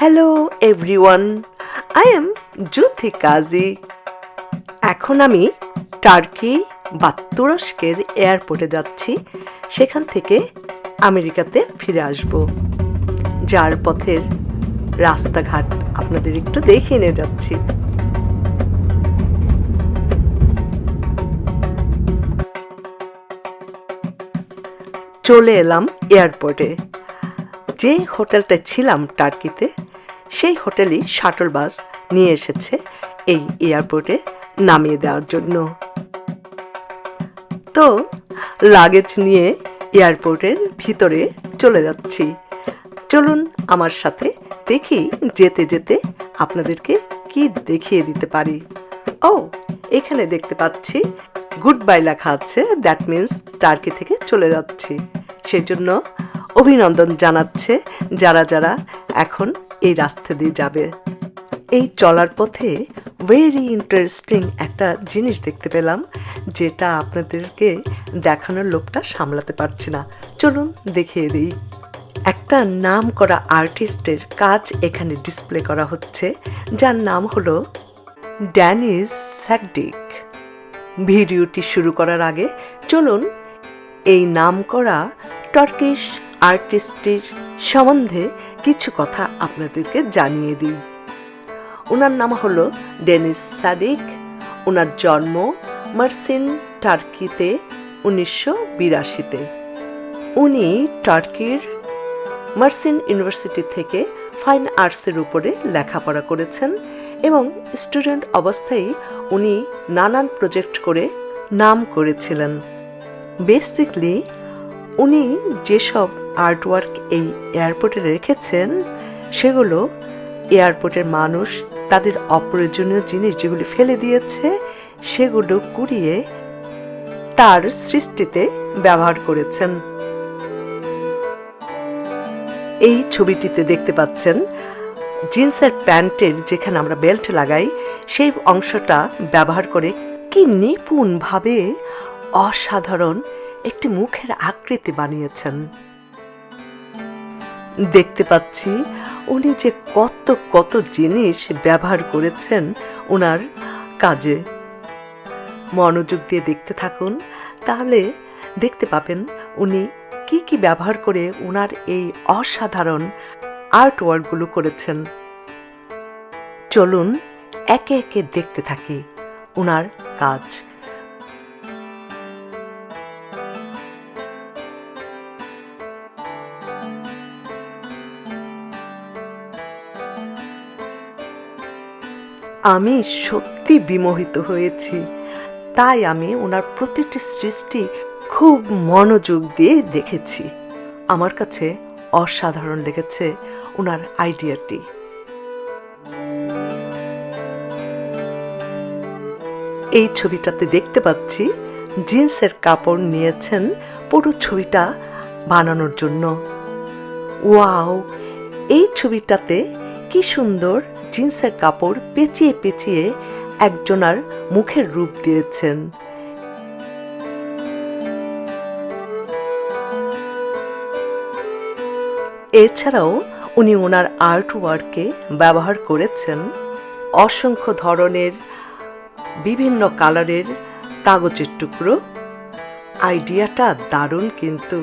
Hello everyone, I am জ্যোতি কাজী। এখন আমি turkey বা তুরস্কের এয়ারপোর্টে যাচ্ছি। সেখান থেকে আমেরিকাতে ফিরে আসব। যার পথের রাস্তাঘাট আপনাদের একটু দেখিয়ে নিয়ে যাচ্ছি। চলে এলাম এয়ারপোর্টে। যে হোটেলটা ছিলাম টার্কিতে, সেই হোটেলই শাটল বাস নিয়ে এসেছে এই এয়ারপোর্টে নামিয়ে দেওয়ার জন্য। তো লাগেজ নিয়ে এয়ারপোর্টের ভিতরে চলে যাচ্ছি। চলুন আমার সাথে, দেখি যেতে যেতে আপনাদেরকে কি দেখিয়ে দিতে পারি। ও, এখানে দেখতে পাচ্ছি গুড বাই লেখা আছে, দ্যাট মিন্স টার্কি থেকে চলে যাচ্ছি। সেজন্য অভিনন্দন জানাচ্ছে যারা যারা এখন এই রাস্তা দিয়ে যাবে। এই চলার পথে ভেরি ইন্টারেস্টিং একটা জিনিস দেখতে পেলাম, যেটা আপনাদেরকে দেখানোর লোকটা সামলাতে পারছি না। চলুন দেখিয়ে দিই। একটা নাম করা আর্টিস্টের কাজ এখানে ডিসপ্লে করা হচ্ছে, যার নাম হলো ড্যানিস স্যাকডিক। ভিডিওটি শুরু করার আগে চলুন এই নাম করা টার্কিশ আর্টিস্টটির সম্বন্ধে কিছু কথা আপনাদেরকে জানিয়ে দিই। ওনার নাম হলো ডেনিস স্যাকডিক। ওনার জন্ম মার্সিন, টার্কিতে 1982-তে। উনি টার্কির মার্সিন ইউনিভার্সিটি থেকে ফাইন আর্টসের উপরে লেখাপড়া করেছেন এবং স্টুডেন্ট অবস্থায় উনি নানান প্রজেক্ট করে নাম করেছিলেন। বেসিকলি উনি যেসব আর্টওয়ার্ক এই এয়ারপোর্টে রেখেছেন, সেগুলো এয়ারপোর্টের মানুষ তাদের অপ্রয়োজনীয় জিনিস যেগুলি ফেলে দিয়েছে, সেগুলো কুড়িয়ে তার সৃষ্টিতে ব্যবহার করেছেন। এই ছবিটিতে দেখতে পাচ্ছেন জিন্সের প্যান্টের যেখানে আমরা বেল্ট লাগাই, সেই অংশটা ব্যবহার করে কি নিপুণভাবে অসাধারণ একটি মুখের আকৃতি বানিয়েছেন। দেখতে পাচ্ছি উনি যে কত কত জিনিস ব্যবহার করেছেন ওনার কাজে। মনোযোগ দিয়ে দেখতে থাকুন, তাহলে দেখতে পাবেন উনি কি কি ব্যবহার করে ওনার এই অসাধারণ আর্ট ওয়ার্কগুলো করেছেন। চলুন একে একে দেখতে থাকি ওনার কাজ। আমি সত্যি বিমোহিত হয়েছি, তাই আমি ওনার প্রতিটি সৃষ্টি খুব মনোযোগ দিয়ে দেখেছি। আমার কাছে অসাধারণ লেগেছে ওনার আইডিয়াটি। এই ছবিটাতে দেখতে পাচ্ছি জিন্সের কাপড় নিয়েছেন পুরো ছবিটা বানানোর জন্য। ওয়াও, এই ছবিটাতে কি সুন্দর জিন্সের কাপড় পেঁচিয়ে পেঁচিয়ে একজনার মুখের রূপ দিয়েছেন। এছাড়াও উনি ওনার আর্ট ওয়ার্কে ব্যবহার করেছেন অসংখ্য ধরনের বিভিন্ন কালারের কাগজের টুকরো। আইডিয়াটা দারুণ কিন্তু।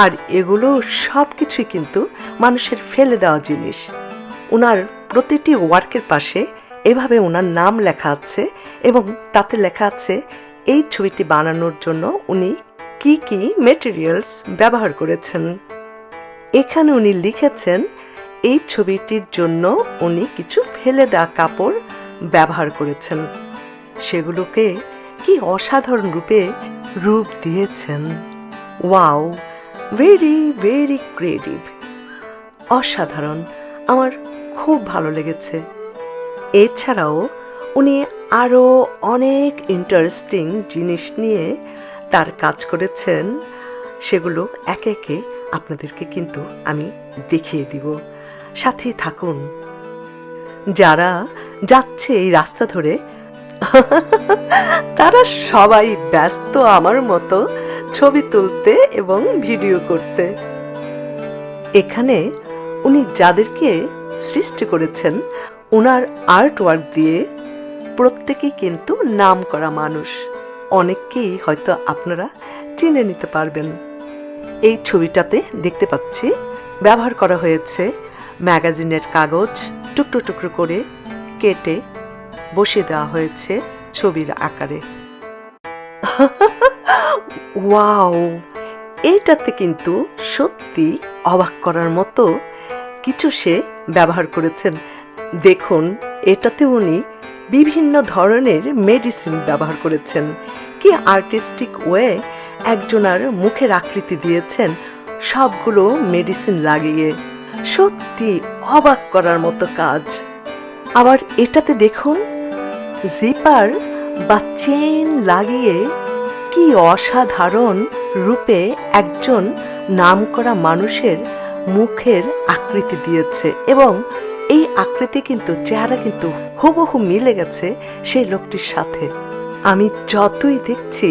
আর এগুলো সব কিছুই কিন্তু মানুষের ফেলে দেওয়া জিনিস। ওনার প্রতিটি ওয়ার্কের পাশে এভাবে ওনার নাম লেখা আছে এবং তাতে লেখা আছে এই ছবিটি বানানোর জন্য উনি কি কি মেটেরিয়ালস ব্যবহার করেছেন। এখানে উনি লিখেছেন এই ছবিটির জন্য উনি কিছু ফেলে দেওয়া কাপড় ব্যবহার করেছেন। সেগুলোকে কি অসাধারণ রূপ দিয়েছেন। ওয়াও, ভেরি ভেরি ক্রিয়েটিভ, অসাধারণ। আমার খুব ভালো লেগেছে। এছাড়াও উনি আরও অনেক ইন্টারেস্টিং জিনিস নিয়ে তার কাজ করেছেন। সেগুলো একে একে আপনাদেরকে কিন্তু আমি দেখিয়ে দিব, সাথেই থাকুন। যারা যাচ্ছে এই রাস্তা ধরে তারা সবাই ব্যস্ত আমার মতো ছবি তুলতে এবং ভিডিও করতে। এখানে উনি যাদেরকে সৃষ্টি করেছেন ওনার আর্ট ওয়ার্ক দিয়ে প্রত্যেকেই কিন্তু নামকরা মানুষ। অনেককেই হয়তো আপনারা চিনে নিতে পারবেন। এই ছবিটাতে দেখতে পাচ্ছি ব্যবহার করা হয়েছে ম্যাগাজিনের কাগজ, টুকরো টুকরো করে কেটে বসিয়ে দেওয়া হয়েছে ছবির আকারে। ওয়াও, এইটাতে কিন্তু সত্যি অবাক করার মতো কিছু সে ব্যবহার করেছেন। দেখুন, এটাতে উনি বিভিন্ন ধরনের মেডিসিন ব্যবহার করেছেন। কি আর্টিস্টিক ওয়ে একজনার মুখের আকৃতি দিয়েছেন সবগুলো মেডিসিন লাগিয়ে। সত্যি অবাক করার মতো কাজ। আবার এটাতে দেখুন জিপার বা চেন লাগিয়ে কি অসাধারণ রূপে একজন নামকরা মানুষের মুখের আকৃতি দিয়েছে, এবং এই আকৃতি কিন্তু চেহারা কিন্তু হুবহু মিলে গেছে সেই লোকটির সাথে। আমি যতই দেখছি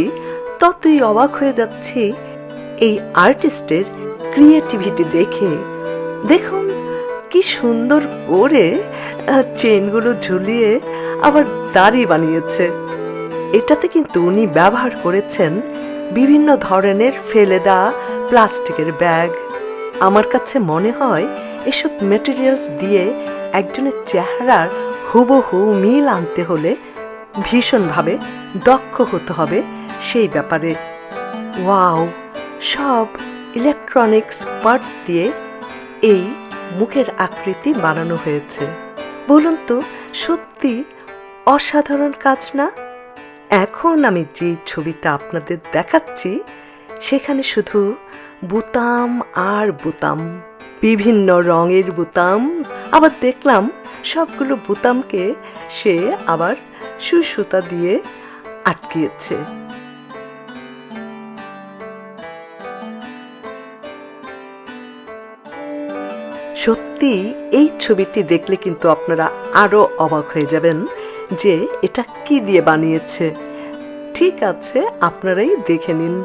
ততই অবাক হয়ে যাচ্ছি এই আর্টিস্টের ক্রিয়েটিভিটি দেখে। দেখুন কি সুন্দর করে চেনগুলো ঝুলিয়ে আবার দাড়ি বানিয়েছে। এটাতে কিন্তু উনি ব্যবহার করেছেন বিভিন্ন ধরনের ফেলে দেওয়া প্লাস্টিকের ব্যাগ। আমার কাছে মনে হয় এসব মেটেরিয়ালস দিয়ে একজনের চেহারার হুবহু মিল আনতে হলে ভীষণভাবে দক্ষ হতে হবে সেই ব্যাপারে। ওয়াও, সব ইলেকট্রনিক্স পার্টস দিয়ে এই মুখের আকৃতি বানানো হয়েছে। বলুন তো, সত্যি অসাধারণ কাজ না? এখন আমি যে ছবিটা আপনাদের দেখাচ্ছি সেখানে শুধু বুতাম আর বুতাম, বিভিন্ন রঙের বুতাম। আবার দেখলাম সবগুলো বুতামকে সে আবার সুতা দিয়ে আটকিয়েছে। সত্যি এই ছবিটি দেখলে কিন্তু আপনারা আরো অবাক হয়ে যাবেন যে এটা কি দিয়ে বানিয়েছে। ঠিক আছে, আপনারাই দেখে নিন।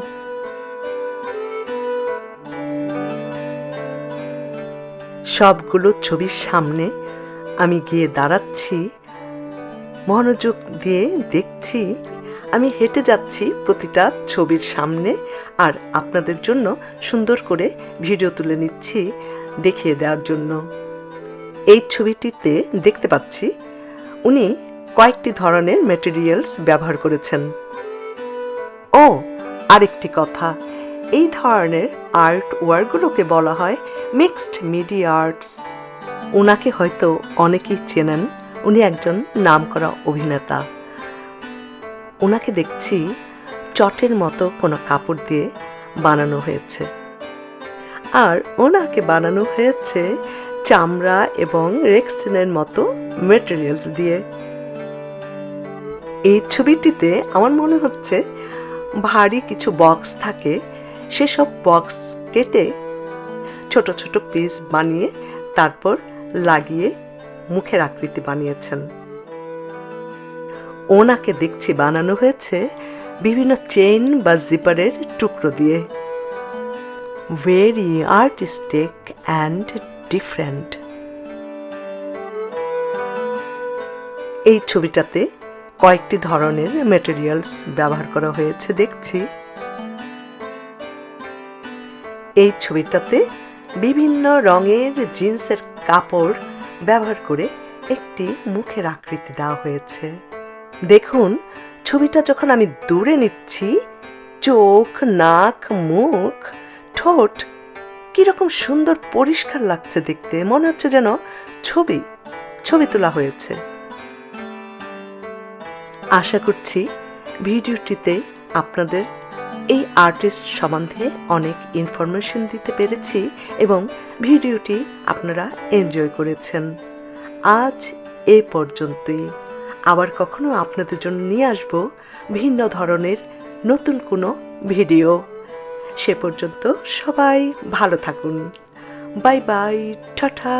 সবগুলো ছবির সামনে আমি গিয়ে দাঁড়াচ্ছি, মনোযোগ দিয়ে দেখছি। আমি হেঁটে যাচ্ছি প্রতিটা ছবির সামনে, আর আপনাদের জন্য সুন্দর করে ভিডিও তুলে নিচ্ছি দেখিয়ে দেওয়ার জন্য। এই ছবিটিতে দেখতে পাচ্ছি উনি কয়েকটি ধরনের ম্যাটেরিয়ালস ব্যবহার করেছেন। ও আরেকটি কথা, এই ধরনের আর্ট ওয়ার্কগুলোকে বলা হয় মিক্সড মিডিয়া আর্টস। ওনাকে হয়তো অনেকেই চেনেন, উনি একজন নামকরা অভিনেতা। ওনাকে দেখছি চটের মতো কোনো কাপড় দিয়ে বানানো হয়েছে, আর ওনাকে বানানো হয়েছে চামড়া এবং রেক্সিনের মতো ম্যাটেরিয়ালস দিয়ে। এই ছবিটিতে আমার মনে হচ্ছে ভারী কিছু বক্স থাকে, সেসব বক্স কেটে ছোট ছোট পিস বানিয়ে তারপর লাগিয়ে মুখের আকৃতি বানিয়েছেন। ওনাকে দেখছি বানানো হয়েছে বিভিন্ন চেইন বা জিপারের টুকরো দিয়ে। Very artistic and different. এই ছবিটাতে কয়েকটি ধরনের ম্যাটেরিয়ালস ব্যবহার করা হয়েছে দেখছি। এই ছবিটাতে বিভিন্ন রঙের জিন্সের কাপড় ব্যবহার করে একটি মুখের আকৃতি দেওয়া হয়েছে। দেখুন, ছবিটা যখন আমি দূরে নিচ্ছি, চোখ, নাক, মুখ, ঠোঁট কিরকম সুন্দর পরিষ্কার লাগছে দেখতে। মনে হচ্ছে যেন ছবি তোলা হয়েছে। আশা করছি ভিডিওটিতে আপনাদের এই আর্টিস্ট সম্বন্ধে অনেক ইনফরমেশন দিতে পেরেছি এবং ভিডিওটি আপনারা এনজয় করেছেন। আজ এ পর্যন্তই। আবার কখনো আপনাদের জন্য নিয়ে আসব ভিন্ন ধরনের নতুন কোনো ভিডিও। সে পর্যন্ত সবাই ভালো থাকুন। Bye bye, tata.